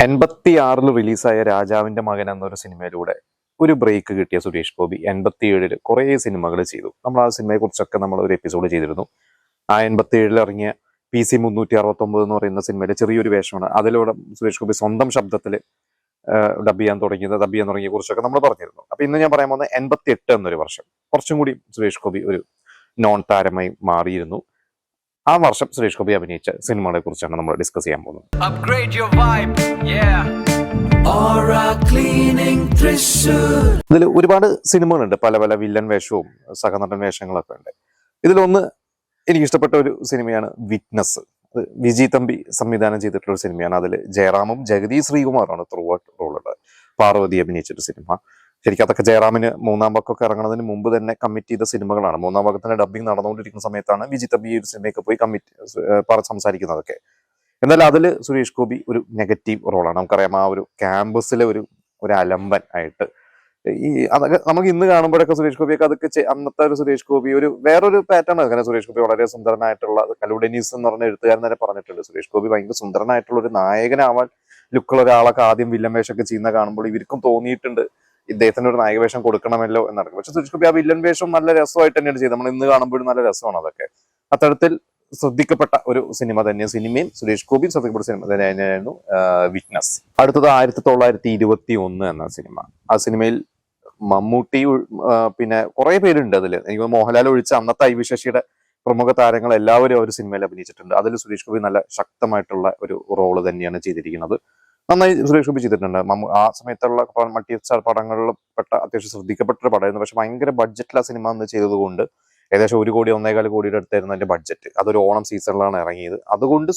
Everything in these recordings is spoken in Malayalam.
86 റിലീസായ രാജാവിന്റെ മകൻ എന്നൊരു സിനിമയിലൂടെ ഒരു ബ്രേക്ക് കിട്ടിയ സുരേഷ് ഗോപി 87 കുറേ സിനിമകൾ ചെയ്തു. നമ്മൾ ആ സിനിമയെ കുറിച്ചൊക്കെ നമ്മൾ ഒരു എപ്പിസോഡ് ചെയ്തിരുന്നു. ആ 87 ഇറങ്ങിയ PC-369 എന്ന് പറയുന്ന സിനിമയിലെ ചെറിയൊരു വേഷമാണ്. അതിലൂടെ സുരേഷ് ഗോപി സ്വന്തം ശബ്ദത്തിൽ ഡബ് ചെയ്യാൻ തുടങ്ങിയ കുറിച്ചൊക്കെ നമ്മൾ പറഞ്ഞിരുന്നു. അപ്പൊ ഇന്ന് ഞാൻ പറയാൻ പോകുന്നത് 88 എന്നൊരു വർഷം, കുറച്ചും കൂടി സുരേഷ് ഗോപി ഒരു നോൺ താരമായി മാറിയിരുന്നു. ആ വർഷം സുരേഷ് ഗോപി അഭിനയിച്ച സിനിമകളെ കുറിച്ചാണ് നമ്മൾ ഡിസ്കസ് ചെയ്യാൻ പോകുന്നത്. ഇതിൽ ഒരുപാട് സിനിമകളുണ്ട്, പല പല വില്ലൻ വേഷവും സഹനടൻ വേഷങ്ങളൊക്കെ ഉണ്ട്. ഇതിലൊന്ന് എനിക്കിഷ്ടപ്പെട്ട ഒരു സിനിമയാണ് വിറ്റ്നസ്. അത് വിജി തമ്പി സംവിധാനം ചെയ്തിട്ടുള്ള ഒരു സിനിമയാണ്. അതിൽ ജയറാമും ജഗതി ശ്രീകുമാറാണ് ത്രൂ ഔട്ട് റോളുള്ളത്. പാർവതി അഭിനയിച്ചൊരു സിനിമ. ശരിക്കും അതൊക്കെ ജയറാമിന് മൂന്നാം ഭാഗമൊക്കെ ഇറങ്ങുന്നതിന് മുമ്പ് തന്നെ കമ്മിറ്റ് ചെയ്ത സിനിമകളാണ്. മൂന്നാം ഭാഗത്തിന്റെ ഡബിങ് നടന്നുകൊണ്ടിരിക്കുന്ന സമയത്താണ് വിജി തമ്പി ഈ ഒരു സിനിമയൊക്കെ പോയി സംസാരിക്കുന്നതൊക്കെ. എന്നാൽ അതിൽ സുരേഷ് ഗോപി ഒരു നെഗറ്റീവ് റോളാണ്. നമുക്കറിയാം, ആ ഒരു ക്യാമ്പസിലെ ഒരു അലമ്പൻ ആയിട്ട് അതൊക്കെ നമുക്ക് ഇന്ന് കാണുമ്പോഴൊക്കെ സുരേഷ് ഗോപിയൊക്കെ അതൊക്കെ അന്നത്തെ ഒരു സുരേഷ് ഗോപി ഒരു വേറൊരു പാറ്റേൺ. അങ്ങനെ സുരേഷ് ഗോപി വളരെ സുന്ദരനായിട്ടുള്ള, കലു ഡെന്നീസ് എന്ന് പറഞ്ഞ എഴുത്തുകാരൻ തന്നെ പറഞ്ഞിട്ടുണ്ട്, സുരേഷ് ഗോപി ഭയങ്കര സുന്ദരനായിട്ടുള്ള ഒരു നായകനാവാൻ ലുക്കുള്ള ഒരാളൊക്കെ ആദ്യം വില്ലൻ വേഷമൊക്കെ ചെയ്യുന്ന കാണുമ്പോൾ ഇവർക്കും തോന്നിയിട്ടുണ്ട് ഇദ്ദേഹത്തിന് ഒരു നായക വേഷം കൊടുക്കണമല്ലോ എന്നാണ്. പക്ഷെ സുരേഷ് ഗോപി ആ വില്ലൻ വേഷം നല്ല രസമായിട്ട് തന്നെയാണ് ചെയ്തത്. നമ്മൾ ഇന്ന് കാണുമ്പോഴും നല്ല രസമാണ് അതൊക്കെ. അത്തരത്തിൽ ശ്രദ്ധിക്കപ്പെട്ട ഒരു സിനിമ തന്നെയാണ്, സിനിമയും സുരേഷ് ഗോപിയും ശ്രദ്ധിക്കപ്പെട്ട സിനിമ തന്നെയായിരുന്നു വിറ്റ്നസ്. അടുത്തത് 1921 എന്ന സിനിമ. ആ സിനിമയിൽ മമ്മൂട്ടി, പിന്നെ കുറെ പേരുണ്ട് അതിൽ. എനിക്ക് മോഹൻലാൽ ഒഴിച്ച അന്നത്തെ ഐ വി ശശിയുടെ പ്രമുഖ താരങ്ങൾ എല്ലാവരും ഒരു സിനിമയിൽ അഭിനയിച്ചിട്ടുണ്ട്. അതിൽ സുരേഷ് ഗോപി നല്ല ശക്തമായിട്ടുള്ള ഒരു റോള് തന്നെയാണ് ചെയ്തിരിക്കുന്നത്. നന്നായി സുരേഷ് ഗോപി ചെയ്തിട്ടുണ്ട്. ആ സമയത്തുള്ള മൾട്ടി സ്റ്റാർ പടങ്ങളിൽ പെട്ട അത്യാവശ്യം ശ്രദ്ധിക്കപ്പെട്ട ഒരു പടമായിരുന്നു. പക്ഷെ ഭയങ്കര ബഡ്ജറ്റിൽ ആ സിനിമ എന്ന് ചെയ്തതുകൊണ്ട് ഏകദേശം 1 കോടി 1.25 കോടിയുടെ അടുത്തായിരുന്നു അതിന്റെ ബഡ്ജറ്റ്. അതൊരു ഓണം സീസണിലാണ് ഇറങ്ങിയത്. അതുകൊണ്ട്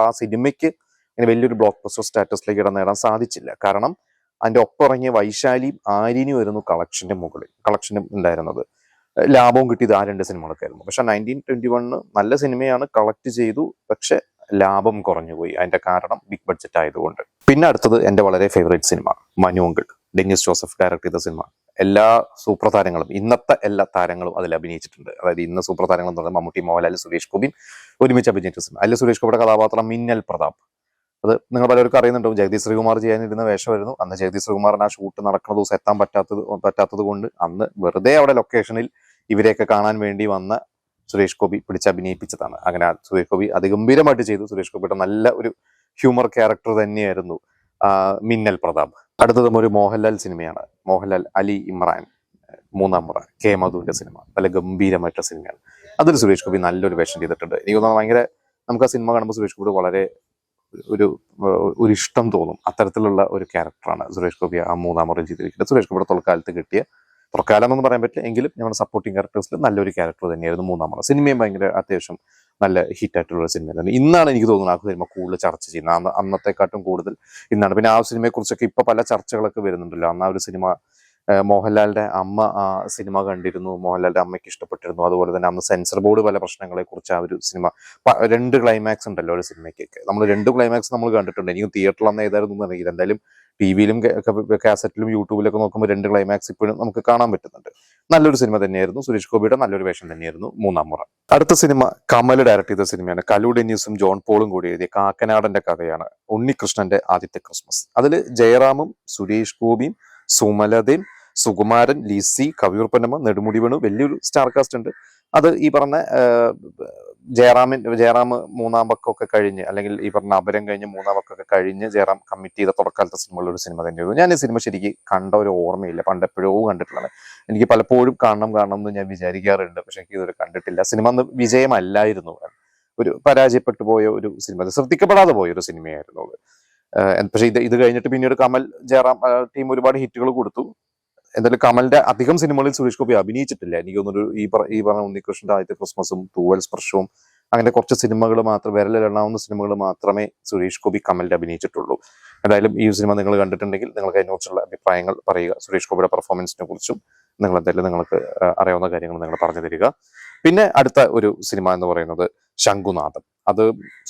ആ സിനിമയ്ക്ക് ഇങ്ങനെ വലിയൊരു ബ്ലോക്ക് ബസ്റ്റർ സ്റ്റാറ്റസിലേക്ക് ഇടം നേടാൻ സാധിച്ചില്ല. കാരണം അതിന്റെ ഒപ്പം ഇറങ്ങിയ വൈശാലിയും ആര്യനും ആയിരുന്നു കളക്ഷനും ഉണ്ടായിരുന്നത്. ലാഭവും കിട്ടിയത് ആ 2 സിനിമകളൊക്കെ ആയിരുന്നു. പക്ഷെ 1921 നല്ല സിനിമയാണ്, കളക്ട് ചെയ്തു. പക്ഷെ ലാഭം കുറഞ്ഞുപോയി. അതിന്റെ കാരണം ബിഗ് ബഡ്ജറ്റ് ആയതുകൊണ്ട്. പിന്നെ അടുത്തത് എന്റെ വളരെ ഫേവറേറ്റ് സിനിമ മനു അങ്കിൾ, ഡെന്നിസ് ജോസഫ് ഡയറക്ട് ചെയ്ത സിനിമ. എല്ലാ സൂപ്പർ താരങ്ങളും, ഇന്നത്തെ എല്ലാ താരങ്ങളും അതിൽ അഭിനയിച്ചിട്ടുണ്ട്. അതായത് ഇന്ന് സൂപ്പർ താരങ്ങൾ എന്ന് പറയുന്നത് മമ്മൂട്ടി, മോഹൻലാൽ, സുരേഷ് ഗോപിയും ഒരുമിച്ച് അഭിനയിച്ച സിനിമ. അതിൽ സുരേഷ് ഗോപിയുടെ കഥാപാത്രം മിന്നൽ പ്രതാപ്. അത് നിങ്ങൾ പലർക്കും അറിയുന്നുണ്ടാവും. ജഗദീഷ് ശ്രീകുമാർ ചെയ്യാനിരുന്ന വേഷമായിരുന്നു. അന്ന് ജഗദീഷ് ശ്രീകുമാറിന് ആ ഷൂട്ട് നടക്കുന്ന ദിവസം എത്താൻ പറ്റാത്തത് കൊണ്ട് അന്ന് വെറുതെ അവിടെ ലൊക്കേഷനിൽ ഇവരെയൊക്കെ കാണാൻ വേണ്ടി വന്ന സുരേഷ് ഗോപി അഭിനയിപ്പിച്ചതാണ്. അങ്ങനെ സുരേഷ് ഗോപി അതിഗംഭീരമായിട്ട് ചെയ്തു. സുരേഷ് ഗോപിയുടെ നല്ല ഒരു ഹ്യൂമർ ക്യാരക്ടർ തന്നെയായിരുന്നു മിന്നൽ പ്രതാപ്. അടുത്തതും ഒരു മോഹൻലാൽ സിനിമയാണ്. മോഹൻലാൽ, അലി ഇമ്രാൻ, മൂന്നാം മുറ, കെ മധുവിന്റെ സിനിമ. നല്ല ഗംഭീരമായിട്ടുള്ള സിനിമയാണ്. അതിൽ സുരേഷ് ഗോപി നല്ലൊരു വേഷം ചെയ്തിട്ടുണ്ട്. എനിക്ക് തോന്നുന്നു ഭയങ്കര, നമുക്ക് ആ സിനിമ കാണുമ്പോൾ സുരേഷ് ഗോപി വളരെ ഒരു ഇഷ്ടം തോന്നും. അത്തരത്തിലുള്ള ഒരു ക്യാരക്ടറാണ് സുരേഷ് ഗോപി ആ മൂന്നാം മുറയിൽ ചെയ്തിരിക്കുന്നത്. സുരേഷ് ഗോപിയുടെ തുറക്കാലം എന്നൊന്നും പറയാൻ പറ്റില്ല, എങ്കിലും ഞങ്ങളുടെ സപ്പോർട്ടിംഗ് ക്യാരക്ടേഴ്സിൽ നല്ലൊരു ക്യാരക്ടർ തന്നെയായിരുന്നു മൂന്നാം മുറ. സിനിമയും ഭയങ്കര അത്യാവശ്യം നല്ല ഹിറ്റായിട്ടുള്ള ഒരു സിനിമയാണ്. ഇന്നാണ് എനിക്ക് തോന്നുന്നത് ആ സിനിമ കൂടുതൽ ചർച്ച ചെയ്യുന്നത്, അന്നത്തെക്കാട്ടും കൂടുതൽ ഇന്നാണ്. പിന്നെ ആ സിനിമയെ കുറിച്ചൊക്കെ ഇപ്പൊ പല ചർച്ചകളൊക്കെ വരുന്നുണ്ടല്ലോ. അന്ന് ആ ഒരു സിനിമ, മോഹൻലാലിന്റെ അമ്മ ആ സിനിമ കണ്ടിരുന്നു, മോഹൻലാലിന്റെ അമ്മയ്ക്ക് ഇഷ്ടപ്പെട്ടിരുന്നു. അതുപോലെ തന്നെ അന്ന് സെൻസർ ബോർഡ് പല പ്രശ്നങ്ങളെ കുറിച്ച് ആ ഒരു സിനിമ, 2 ക്ലൈമാക്സ് ഉണ്ടല്ലോ ഒരു സിനിമയ്ക്കൊക്കെ. നമ്മൾ 2 ക്ലൈമാക്സ് നമ്മൾ കണ്ടിട്ടുണ്ട്. എനിക്ക് തിയേറ്ററിൽ അന്ന് ഏതായിരുന്നു അറിയില്ല. എന്തായാലും ടിവിയിലും കാസറ്റിലും യൂട്യൂബിലൊക്കെ നോക്കുമ്പോൾ 2 ക്ലൈമാക്സ് ഇപ്പോഴും നമുക്ക് കാണാൻ പറ്റുന്നുണ്ട്. നല്ലൊരു സിനിമ തന്നെയായിരുന്നു. സുരേഷ് ഗോപിയുടെ നല്ലൊരു വേഷം തന്നെയായിരുന്നു മൂന്നാം മുറ. അടുത്ത സിനിമ കമൽ ഡയറക്ട് ചെയ്ത സിനിമയാണ്. കലു ഡെന്നീസും ജോൺ പോളും കൂടി എഴുതിയ കാക്കനാടന്റെ കഥയാണ്. ഉണ്ണികൃഷ്ണന്റെ ആദ്യത്തെ ക്രിസ്മസ്. അതിൽ ജയറാമും സുരേഷ് ഗോപിയും സുമലതയും സുകുമാരൻ, ലിസി, കവിയൂർ പൊന്നമ്മ, നെടുമുടി വേണു, വലിയൊരു സ്റ്റാർ കാസ്റ്റ് ഉണ്ട്. അത് ഈ പറഞ്ഞ ജയറാം മൂന്നാം പക്കമൊക്കെ കഴിഞ്ഞ്, അല്ലെങ്കിൽ ഈ പറഞ്ഞ അപരം കഴിഞ്ഞ് മൂന്നാം പക്കമൊക്കെ കഴിഞ്ഞ് ജയറാം കമ്മിറ്റ് ചെയ്ത തുടക്കാലത്തെ സിനിമകളിൽ ഒരു സിനിമ തന്നെയായിരുന്നു. ഞാൻ ഈ സിനിമ ശരിക്കും കണ്ട ഒരു ഓർമ്മയില്ല. പണ്ടെപ്പോഴോ കണ്ടിട്ടുള്ളതാണ്. എനിക്ക് പലപ്പോഴും കാണണം എന്ന് ഞാൻ വിചാരിക്കാറുണ്ട്. പക്ഷെ എനിക്ക് ഇതുവരെ കണ്ടിട്ടില്ല. സിനിമ അന്ന് വിജയമല്ലായിരുന്നു, ഒരു പരാജയപ്പെട്ടു പോയ ഒരു സിനിമ, ശ്രദ്ധിക്കപ്പെടാതെ പോയ ഒരു സിനിമയായിരുന്നു അത്. പക്ഷെ ഇത് കഴിഞ്ഞിട്ട് പിന്നീട് കമൽ ജയറാം ടീം ഒരുപാട് ഹിറ്റുകൾ കൊടുത്തു. എന്തായാലും കമലിന്റെ അധികം സിനിമകളിൽ സുരേഷ് ഗോപി അഭിനയിച്ചിട്ടില്ല. എനിക്ക് തോന്നുന്നു ഈ പറഞ്ഞ ഉണ്ണികൃഷ്ണന്റെ ആദ്യത്തെ ക്രിസ്മസും തൂവൽ സ്പർശവും അങ്ങനെ കുറച്ച് സിനിമകൾ മാത്രം, വിരലിലെണ്ണാവുന്ന സിനിമകൾ മാത്രമേ സുരേഷ് ഗോപി കമലിന്റെ അഭിനയിച്ചിട്ടുള്ളൂ. എന്തായാലും ഈ സിനിമ നിങ്ങൾ കണ്ടിട്ടുണ്ടെങ്കിൽ നിങ്ങൾക്ക് അതിനെക്കുറിച്ചുള്ള അഭിപ്രായങ്ങൾ പറയുക. സുരേഷ് ഗോപിയുടെ പെർഫോമൻസിനെ കുറിച്ചും നിങ്ങൾക്ക് അറിയാവുന്ന കാര്യങ്ങൾ നിങ്ങൾ പറഞ്ഞു തരിക. പിന്നെ അടുത്ത ഒരു സിനിമ എന്ന് പറയുന്നത് ശംഖുനാഥം. അത്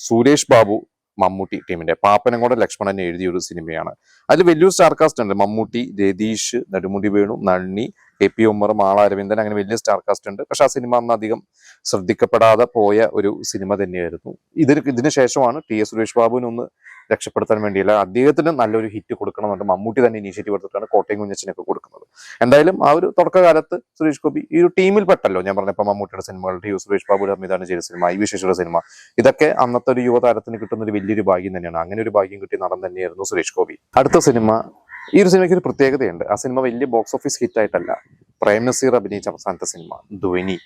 സുരേഷ് ബാബു മമ്മൂട്ടി ടീമിന്റെ പാപ്പനംകോട് ലക്ഷ്മണൻ എഴുതിയ ഒരു സിനിമയാണ്. അതിൽ വലിയൊരു സ്റ്റാർ കാസ്റ്റ് ഉണ്ട്. മമ്മൂട്ടി, രതീഷ്, നെടുമുടി വേണു, നന്നി, KP ഉമ്മർ, മാള അരവിന്ദൻ, അങ്ങനെ വലിയ സ്റ്റാർ കാസ്റ്റ് ഉണ്ട്. പക്ഷെ ആ സിനിമ അന്ന് അധികം ശ്രദ്ധിക്കപ്പെടാതെ പോയ ഒരു സിനിമ തന്നെയായിരുന്നു. ഇതിന് ശേഷമാണ് TS സുരേഷ് ബാബുവിനൊന്ന് രക്ഷപ്പെടുത്താൻ വേണ്ടിയല്ല, അദ്ദേഹത്തിന് നല്ലൊരു ഹിറ്റ് കൊടുക്കണമെന്നുണ്ട് മമ്മൂട്ടി തന്നെ ഇനീഷ്യേറ്റീവ് എടുത്തിട്ടാണ് കോട്ടയം കുഞ്ഞച്ചനൊക്കെ കൊടുക്കുന്നത്. എന്തായാലും ആ ഒരു തുടക്കകാലത്ത് സുരേഷ് ഗോപി ഈ ഒരു ടീമിൽ പെട്ടല്ലോ. ഞാൻ പറഞ്ഞപ്പോൾ മമ്മൂട്ടിയുടെ സിനിമകൾ, സുരേഷ് ബാബു സംവിധാനം ചെയ്ത സിനിമ, ഐ വി ശശിയുടെ സിനിമ, ഇതൊക്കെ അന്നത്തെ ഒരു യുവതാരത്തിന് കിട്ടുന്ന ഒരു വലിയൊരു ഭാഗ്യം തന്നെയാണ്. അങ്ങനെ ഒരു ഭാഗ്യം കിട്ടിയ നടൻ തന്നെയായിരുന്നു സുരേഷ് ഗോപി. അടുത്ത സിനിമ, ഈ ഒരു സിനിമയ്ക്ക് ഒരു പ്രത്യേകതയുണ്ട്. ആ സിനിമ വലിയ ബോക്സ് ഓഫീസ് ഹിറ്റ് ആയിട്ടല്ല, പ്രേം നസീർ അഭിനയിച്ച അവസാനത്തെ സിനിമ ധ്വനി.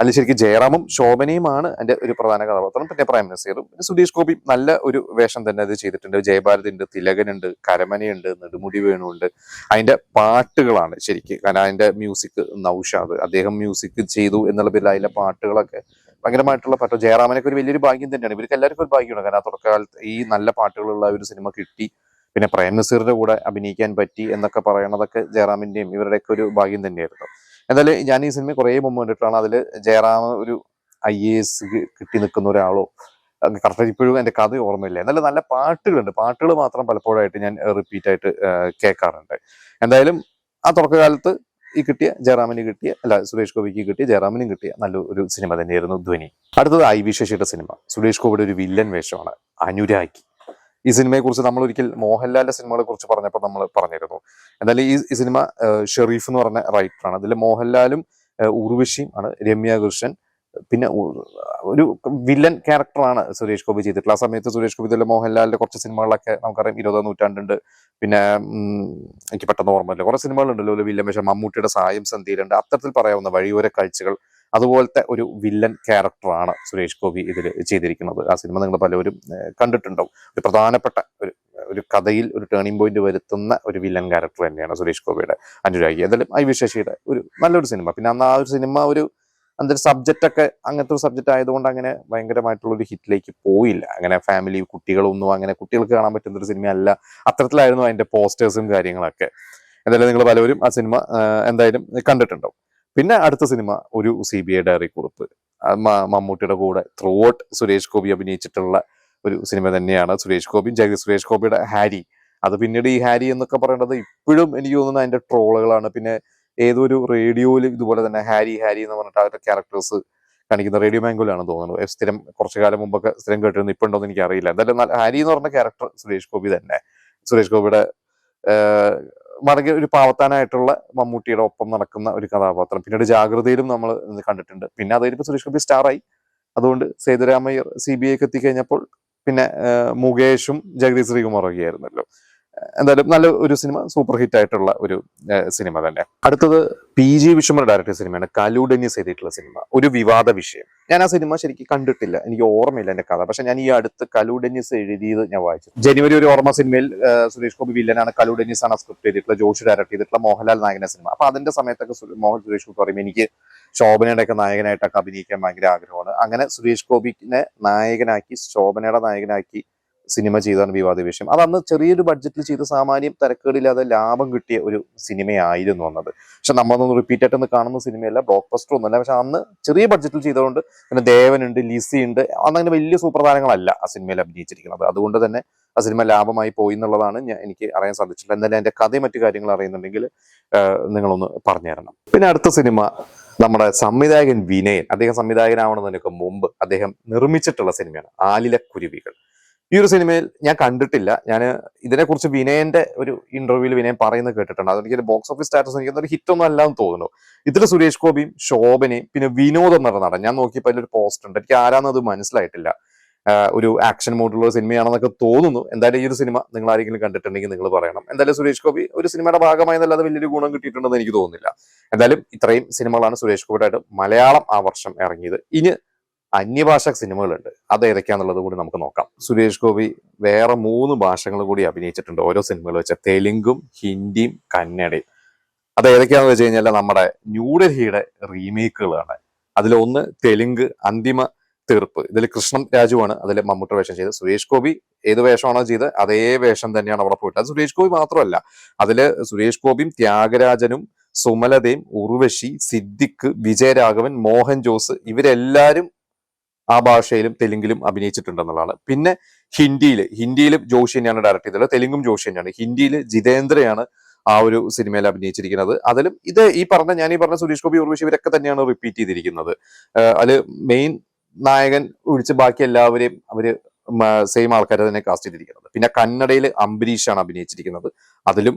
അതിൽ ശരിക്കും ജയറാമും ശോഭനയുമാണ് എൻ്റെ ഒരു പ്രധാന കഥാപാത്രം. പിന്നെ പ്രേം നസീറും പിന്നെ സുരേഷ് ഗോപി നല്ല ഒരു വേഷം തന്നെ അത് ചെയ്തിട്ടുണ്ട്. ജയഭാരതി ഉണ്ട്, തിലകനുണ്ട്, കരമനയുണ്ട്, നെടുമുടി വേണുണ്ട്. അതിന്റെ പാട്ടുകളാണ് ശരിക്കും, കാരണം അതിന്റെ മ്യൂസിക് നൗഷാദ് അദ്ദേഹം മ്യൂസിക് ചെയ്തു എന്നുള്ള പേരിൽ അതിലെ പാട്ടുകളൊക്കെ ഭയങ്കരമായിട്ടുള്ള പാട്ട്. ജയറാമനൊക്കെ ഒരു വലിയൊരു ഭാഗ്യം തന്നെയാണ്. ഇവർക്ക് എല്ലാവർക്കും ഒരു ഭാഗ്യമാണ്, കാരണം ആ തുടക്കകാലത്ത് ഈ നല്ല പാട്ടുകളുള്ള ഒരു സിനിമ കിട്ടി. പിന്നെ പ്രേം നസീറിന്റെ കൂടെ അഭിനയിക്കാൻ പറ്റി എന്നൊക്കെ പറയണതൊക്കെ ജയറാമിന്റെയും ഇവരുടെയൊക്കെ ഒരു ഭാഗ്യം തന്നെയായിരുന്നു. എന്തായാലും ഞാൻ ഈ സിനിമ കുറേ മുമ്പ് കണ്ടിട്ടാണ്. അതിൽ ജയറാം ഒരു IAS കിട്ടി നിൽക്കുന്ന ഒരാളോ, കറക്റ്റ് ഇപ്പോഴും എൻ്റെ കഥ ഓർമ്മയില്ല. എന്നാലും നല്ല പാട്ടുകളുണ്ട്. പാട്ടുകൾ മാത്രം പലപ്പോഴായിട്ട് ഞാൻ റിപ്പീറ്റ് ആയിട്ട് കേൾക്കാറുണ്ട്. എന്തായാലും ആ തുടക്കകാലത്ത് ഈ കിട്ടിയ ജയറാമിന് കിട്ടിയ, അല്ല സുരേഷ് ഗോപിക്ക് കിട്ടിയ, ജയറാമിനും കിട്ടിയ നല്ലൊരു സിനിമ തന്നെയായിരുന്നു ധ്വനി. അടുത്തത് ഐ വി ശശിയുടെ സിനിമ. സുരേഷ് ഗോപിയുടെ ഒരു വില്ലൻ വേഷമാണ് അനുരാഗി. ഈ സിനിമയെ കുറിച്ച് നമ്മൾ ഒരിക്കൽ മോഹൻലാലിന്റെ സിനിമകളെ കുറിച്ച് പറഞ്ഞപ്പോൾ നമ്മൾ പറഞ്ഞിരുന്നു. എന്തായാലും ഈ സിനിമ ഷെറീഫ് എന്ന് പറഞ്ഞ റൈറ്ററാണ്. അതിൽ മോഹൻലാലും ഉർവശിയും ആണ്, രമ്യ കൃഷ്ണൻ, പിന്നെ ഒരു വില്ലൻ ക്യാരക്ടറാണ് സുരേഷ് ഗോപി ചെയ്തിട്ടുള്ളത്. ആ സമയത്ത് സുരേഷ് ഗോപി ഇതിലെ മോഹൻലാലിന്റെ കുറച്ച് സിനിമകളൊക്കെ നമുക്കറിയാം. 20ാം നൂറ്റാണ്ടുണ്ട്, പിന്നെ എനിക്ക് പെട്ടെന്ന് ഓർമ്മയില്ല, കുറെ സിനിമകളുണ്ടല്ലോ ഒരു വില്ലൻ വേഷം. മമ്മൂട്ടിയുടെ സായം സന്ധ്യയിലുണ്ട്. അത്തരത്തിൽ പറയാവുന്ന വഴിയോര കാഴ്ചകൾ, അതുപോലത്തെ ഒരു വില്ലൻ ക്യാരക്ടറാണ് സുരേഷ് ഗോപി ഇതിൽ ചെയ്തിരിക്കുന്നത്. ആ സിനിമ നിങ്ങൾ പലവരും കണ്ടിട്ടുണ്ടാവും. ഒരു പ്രധാനപ്പെട്ട ഒരു കഥയിൽ ഒരു ടേണിംഗ് പോയിന്റ് വരുത്തുന്ന ഒരു വില്ലൻ ക്യാരക്ടർ തന്നെയാണ് സുരേഷ് ഗോപിയുടെ അനുരാഗി. അതിലും ഐ വി ശശിയുടെ ഒരു നല്ലൊരു സിനിമ. പിന്നെ അന്ന് ആ ഒരു സിനിമ ഒരു എന്തൊരു സബ്ജക്റ്റ് ഒക്കെ അങ്ങനത്തെ ഒരു സബ്ജക്റ്റ് ആയതുകൊണ്ട് അങ്ങനെ ഭയങ്കരമായിട്ടുള്ള ഒരു ഹിറ്റിലേക്ക് പോയില്ല. അങ്ങനെ ഫാമിലി കുട്ടികളൊന്നും അങ്ങനെ കുട്ടികൾക്ക് കാണാൻ പറ്റുന്ന ഒരു സിനിമയല്ല. അത്തരത്തിലായിരുന്നു അതിന്റെ പോസ്റ്റേഴ്സും കാര്യങ്ങളൊക്കെ. എന്തായാലും നിങ്ങൾ പലവരും ആ സിനിമ എന്തായാലും കണ്ടിട്ടുണ്ടാവും. പിന്നെ അടുത്ത സിനിമ ഒരു CBI ഡയറി കുറിപ്പ്. മമ്മൂട്ടിയുടെ കൂടെ ത്രൂ ഔട്ട് സുരേഷ് ഗോപി അഭിനയിച്ചിട്ടുള്ള ഒരു സിനിമ തന്നെയാണ്. സുരേഷ് ഗോപിയുടെ ഹാരി. അത് പിന്നീട് ഈ ഹാരി എന്നൊക്കെ പറയുന്നത് ഇപ്പോഴും എനിക്ക് തോന്നുന്നു അതിന്റെ ട്രോളുകളാണ്. പിന്നെ ഏതൊരു റേഡിയോയിൽ ഇതുപോലെ തന്നെ ഹാരി എന്ന് പറഞ്ഞിട്ട് അവരുടെ ക്യാരക്ടേഴ്സ് കാണിക്കുന്ന റേഡിയോ മാംഗോയിലാണ് തോന്നുന്നത്. സ്ഥിരം കുറച്ചു കാലം മുമ്പൊക്കെ സ്ഥിരം കേട്ടിരുന്നു, ഇപ്പൊ ഉണ്ടോന്ന് എനിക്ക് അറിയില്ല. എന്തായാലും ഹാരി എന്ന് പറഞ്ഞ ക്യാരക്ടർ സുരേഷ് ഗോപി തന്നെ. സുരേഷ് ഗോപിയുടെ വളരെ ഒരു പാവത്താനായിട്ടുള്ള മമ്മൂട്ടിയുടെ ഒപ്പം നടക്കുന്ന ഒരു കഥാപാത്രം. പിന്നീട് ജാഗ്രതയിലും നമ്മൾ കണ്ടിട്ടുണ്ട്. പിന്നെ അത് കഴിഞ്ഞപ്പോൾ സുരേഷ് ഗോപി സ്റ്റാറായി. അതുകൊണ്ട് സേതുരാമയ്യർ CBIക്ക് എത്തിക്കഴിഞ്ഞപ്പോൾ പിന്നെ മുകേഷും ജഗദീഷ് ശ്രീകുമാറൊക്കെ ആയിരുന്നല്ലോ. എന്തായാലും നല്ല ഒരു സിനിമ, സൂപ്പർ ഹിറ്റ് ആയിട്ടുള്ള ഒരു സിനിമ തന്നെ. അടുത്തത് PG വിശ്വംഭരൻ ഡയറക്ടർ സിനിമയാണ് കലു ഡെന്നിസ് ചെയ്തിട്ടുള്ള സിനിമ, ഒരു വിവാദ വിഷയം. ഞാൻ ആ സിനിമ ശരിക്കും കണ്ടിട്ടില്ല, എനിക്ക് ഓർമ്മയില്ല എന്റെ കഥ. പക്ഷെ ഞാൻ ഈ അടുത്ത് കലു ഡെന്നിസ് എഴുതിയത് ഞാൻ വായിച്ചു. ജനുവരി ഒരു ഓർമ്മ സിനിമയിൽ സുരേഷ് ഗോപി വില്ലനാണ്, കലു ഡെന്നിസ് ആണ് സ്ക്രിപ്റ്റ് ചെയ്തിട്ടുള്ള, ജോഷി ഡയറക്ട് ചെയ്തിട്ടുള്ള മോഹൻലാൽ നായകന സിനിമ. അപ്പൊ അതിന്റെ സമയത്തൊക്കെ സുരേഷ് ഗോപി പറയും എനിക്ക് ശോഭനയുടെ ഒക്കെ നായകനായിട്ടൊക്കെ അഭിനയിക്കാൻ ഭയങ്കര ആഗ്രഹമാണ്. അങ്ങനെ സുരേഷ് ഗോപിനെ നായകനാക്കി, ശോഭനയുടെ നായകനാക്കി സിനിമ ചെയ്താണ് വിവാദ വിഷയം. അത് അന്ന് ചെറിയൊരു ബഡ്ജറ്റിൽ ചെയ്ത് സാമാന്യം തരക്കേടില്ലാതെ ലാഭം കിട്ടിയ ഒരു സിനിമയായിരുന്നു അന്നത്. പക്ഷെ നമ്മളൊന്ന് റിപ്പീറ്റ് ആയിട്ടൊന്ന് കാണുന്ന സിനിമയല്ല, ബ്ലോക്ക് ബസ്റ്റർ ഒന്നുമല്ല. പക്ഷെ അന്ന് ചെറിയ ബഡ്ജറ്റിൽ ചെയ്തതുകൊണ്ട് പിന്നെ ദേവനുണ്ട്, ലിസി ഉണ്ട്, അന്നങ്ങനെ വലിയ സൂപ്പർ താരങ്ങളല്ല ആ സിനിമയിൽ അഭിനയിച്ചിരിക്കുന്നത്. അതുകൊണ്ട് തന്നെ ആ സിനിമ ലാഭമായി പോയി എന്നുള്ളതാണ് എനിക്ക് അറിയാൻ സാധിച്ചിട്ടുള്ളത്. എന്തായാലും അതിന്റെ കഥയും മറ്റു കാര്യങ്ങൾ അറിയുന്നുണ്ടെങ്കിൽ നിങ്ങളൊന്ന് പറഞ്ഞു തരണം. പിന്നെ അടുത്ത സിനിമ നമ്മുടെ സംവിധായകൻ വിനയൻ. അദ്ദേഹം സംവിധായകനാവണമെന്നതിനൊക്കെ മുമ്പ് അദ്ദേഹം നിർമ്മിച്ചിട്ടുള്ള സിനിമയാണ് ആലിലക്കുരുവികൾ. ഈ ഒരു സിനിമയിൽ ഞാൻ കണ്ടിട്ടില്ല. ഞാൻ ഇതിനെക്കുറിച്ച് വിനയന്റെ ഒരു ഇന്റർവ്യൂവിൽ വിനയൻ പറയുന്നത് കേട്ടിട്ടുണ്ട്. അതെനിക്ക് ബോക്സ് ഓഫീസ് സ്റ്റാറ്റസ് എനിക്ക് ഒരു ഹിറ്റ് ഒന്നും അല്ലാന്ന് തോന്നുന്നു. ഇതിൽ സുരേഷ് ഗോപിയും ശോഭനയും പിന്നെ വിനോദം എന്ന് പറഞ്ഞ നടൻ. ഞാൻ നോക്കിയപ്പോൾ അതിലൊരു പോസ്റ്റർ ഉണ്ട്, എനിക്ക് ആരാന്നത് മനസ്സിലായിട്ടില്ല. ഒരു ആക്ഷൻ മോഡുള്ള സിനിമയാണെന്നൊക്കെ തോന്നുന്നു. എന്തായാലും ഈ ഒരു സിനിമ നിങ്ങൾ ആരെങ്കിലും കണ്ടിട്ടുണ്ടെങ്കിൽ നിങ്ങൾ പറയണം. എന്തായാലും സുരേഷ് ഗോപി ഒരു സിനിമയുടെ ഭാഗമായി എന്നല്ലാതെ വലിയൊരു ഗുണം കിട്ടിയിട്ടുണ്ടെന്ന് എനിക്ക് തോന്നുന്നില്ല. എന്തായാലും ഇത്രയും സിനിമകളാണ് സുരേഷ് ഗോപിയുടെ മലയാളം ആ വർഷം ഇറങ്ങിയത്. ഇനി അന്യഭാഷ സിനിമകളുണ്ട്, അത് ഏതൊക്കെയാന്നുള്ളത് കൂടി നമുക്ക് നോക്കാം. സുരേഷ് ഗോപി വേറെ 3 ഭാഷകൾ കൂടി അഭിനയിച്ചിട്ടുണ്ട് ഓരോ സിനിമകൾ വെച്ച, തെലുങ്കും ഹിന്ദിയും കന്നഡയും. അത് ഏതൊക്കെയാണെന്ന് വെച്ച് കഴിഞ്ഞാൽ നമ്മുടെ ന്യൂഡൽഹിയുടെ റീമേക്കുകളാണ്. അതിലൊന്ന് തെലുങ്ക് അന്തിമ തീർപ്പ്. ഇതിൽ കൃഷ്ണൻ രാജുവാണ് അതിൽ മമ്മൂട്ടി വേഷം ചെയ്തത്. സുരേഷ് ഗോപി ഏത് വേഷമാണോ ചെയ്തത് അതേ വേഷം തന്നെയാണ് അവിടെ പോയിട്ട്. അത് സുരേഷ് ഗോപി മാത്രമല്ല, അതില് സുരേഷ് ഗോപിയും ത്യാഗരാജനും സുമലതയും ഉർവശി, സിദ്ദിഖ്, വിജയരാഘവൻ, മോഹൻ ജോസ് ഇവരെല്ലാരും ആ ഭാഷയിലും തെലുങ്കിലും അഭിനയിച്ചിട്ടുണ്ടെന്നുള്ളതാണ്. പിന്നെ ഹിന്ദിയിലും ജോഷി തന്നെയാണ് ഡയറക്ട് ചെയ്തത്, തെലുങ്കും ജോഷി തന്നെയാണ്. ഹിന്ദിയിൽ ജിതേന്ദ്രയാണ് ആ ഒരു സിനിമയിൽ അഭിനയിച്ചിരിക്കുന്നത്. അതിലും ഞാൻ ഈ പറഞ്ഞ സുരേഷ് ഗോപി, ഉർവശി ഇവരൊക്കെ തന്നെയാണ് റിപ്പീറ്റ് ചെയ്തിരിക്കുന്നത്. അതിൽ മെയിൻ നായകൻ ഒഴിച്ച് ബാക്കി എല്ലാവരെയും അവര് സെയിം ആൾക്കാരെ തന്നെ കാസ്റ്റ് ചെയ്തിരിക്കുന്നത്. പിന്നെ കന്നഡയിൽ അംബരീഷാണ് അഭിനയിച്ചിരിക്കുന്നത്, അതിലും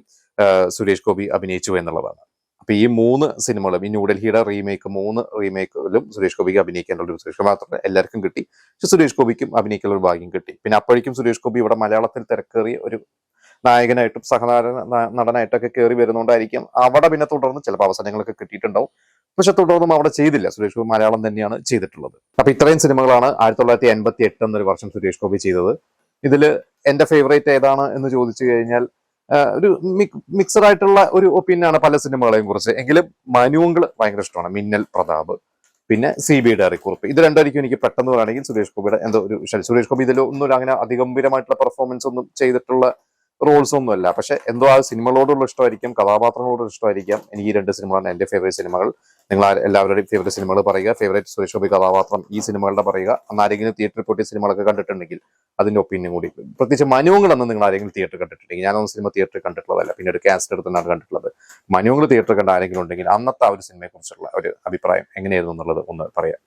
സുരേഷ് ഗോപി അഭിനയിച്ചു എന്നുള്ളതാണ്. അപ്പൊ ഈ 3 സിനിമകളും, ഈ ന്യൂഡൽഹിയുടെ റീമേക്ക് 3 റീമേക്കിലും സുരേഷ് ഗോപിക്ക് അഭിനയിക്കാനുള്ള ഒരു, സുരേഷ് ഗോപി മാത്രമല്ല എല്ലാവർക്കും കിട്ടി, പക്ഷെ സുരേഷ് ഗോപിക്കും അഭിനയിക്കാനുള്ള ഒരു ഭാഗ്യം കിട്ടി. പിന്നെ അപ്പോഴേക്കും സുരേഷ് ഗോപി ഇവിടെ മലയാളത്തിൽ തിരക്കേറിയ ഒരു നായകനായിട്ടും നടനായിട്ടൊക്കെ കയറി വരുന്നോണ്ടായിരിക്കും അവിടെ പിന്നെ തുടർന്ന് ചിലപ്പോൾ അവസരങ്ങളൊക്കെ കിട്ടിയിട്ടുണ്ടാവും, പക്ഷെ തുടർന്നും അവിടെ ചെയ്തില്ല. സുരേഷ് ഗോപി മലയാളം തന്നെയാണ് ചെയ്തിട്ടുള്ളത്. അപ്പൊ ഇത്രയും സിനിമകളാണ് 1988 എന്നൊരു വർഷം സുരേഷ് ഗോപി ചെയ്തത്. ഇതിൽ എന്റെ ഫേവറേറ്റ് ഏതാണ് എന്ന് ചോദിച്ചു കഴിഞ്ഞാൽ ഒരു മിക്സഡ് ആയിട്ടുള്ള ഒരു ഒപ്പീനിയനാണ് പല സിനിമകളെയും കുറിച്ച്. എങ്കിലും മനുവങ്കിൾ ഭയങ്കര ഇഷ്ടമാണ്, മിന്നൽ പ്രതാപ്, പിന്നെ CB ഡയറിക്കുറിപ്പ്. ഇത് രണ്ടായിരിക്കും എനിക്ക് പെട്ടെന്ന് പറയുകയാണെങ്കിൽ സുരേഷ് ഗോപിയുടെ എന്തോ ഒരു സുരേഷ് ഗോപി ഇതിൽ ഒന്നും അങ്ങനെ അധിഗംഭീരമായിട്ടുള്ള പെർഫോമൻസ് ഒന്നും ചെയ്തിട്ടുള്ള റോൾസ് ഒന്നും അല്ല, പക്ഷെ എന്തോ ആ സിനിമകളോടുള്ള ഇഷ്ടമായിരിക്കും, കഥാപാത്രങ്ങളോടുള്ള ഇഷ്ടമായിരിക്കാം. എനിക്ക് ഈ 2 സിനിമകളാണ് എന്റെ ഫേവറേറ്റ് സിനിമകൾ. നിങ്ങൾ എല്ലാവരുടെയും ഫേവറേറ്റ് സിനിമകൾ പറയുക, ഫേവറേറ്റ് സുരേഷ് ഗോപി കഥാപാത്രം ഈ സിനിമകളുടെ പറയുക. അന്ന് ആരെങ്കിലും തിയേറ്ററിൽ പോയിട്ട് സിനിമകളൊക്കെ കണ്ടിട്ടുണ്ടെങ്കിൽ അതിന്റെ ഒപ്പീനിയൻ കൂടി, പ്രത്യേകിച്ച് മനുവങ്കിൾ എന്ന് നിങ്ങൾ ആരെങ്കിലും തിയേറ്ററിൽ കണ്ടിട്ടുണ്ടെങ്കിൽ, ഞാനൊന്നും സിനിമ തിയേറ്ററിൽ കണ്ടിട്ടുള്ളതല്ല, പിന്നീട് കാസ്റ്റ് എടുത്താണ് കണ്ടിട്ടുള്ളത്. മനുവങ്കിൾ തിയേറ്ററിൽ കണ്ട ആരെങ്കിലും ഉണ്ടെങ്കിൽ അന്നത്തെ ആ ഒരു സിനിമയെ കുറിച്ചുള്ള ഒരു അഭിപ്രായം എങ്ങനെയായിരുന്നു എന്നുള്ളത് ഒന്ന് പറയാം.